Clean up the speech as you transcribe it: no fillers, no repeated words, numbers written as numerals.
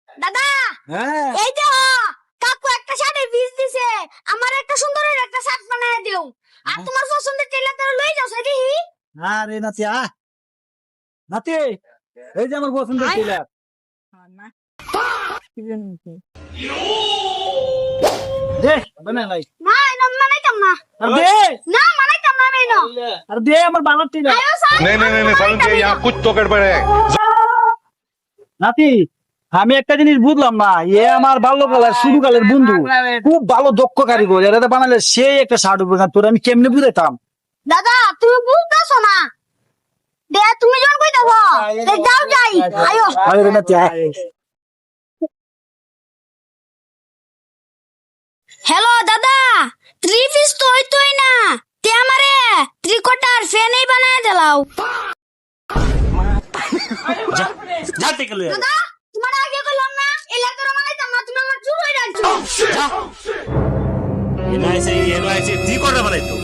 দাদা হ্যাঁ এই যে কাকু একটা শার্টের পিস দিছে আমার একটা সুন্দরের একটা শার্ট বানায় দিও আর তোমার পছন্দের টেলার তো লই যাও সেটি আরে নাতি নাতি এই যে আমার পছন্দের টেলার দে বানাই লাই না এটা মানাইতাম না আর দে না মানাইতাম না আমি না আর দে আমার বাবার টেলার আয়ো স্যার नहीं नहीं नहीं नहीं सारुण के यहाँ कुछ तो गड़बड़ है নাতি আমি একটা জিনিস বুঝলাম না এ আমার বাল্যকালের শুরুকালের বন্ধু খুব ভালো দক্ষ কারিগর এটা বানালে সেই একটা শার্ট উপরে তোর আমি কেমনে বুঝাইতাম দাদা তুমি বুঝতাছো না দে তুমি জন কইতাছো যাও যাই আয়ো আরে নাতি হ্যালো দাদা থ্রি পিস তো হইতোই না তে আমারে ত্রিকোটার ফ্যানই বানায় দিলাও যাতে গেলে দাদা তোমার আগে কইলাম না এলাকার মানাইতাম না তুমি আমার চুল হই রাখছো এনআইসি তুই করে বানাইতো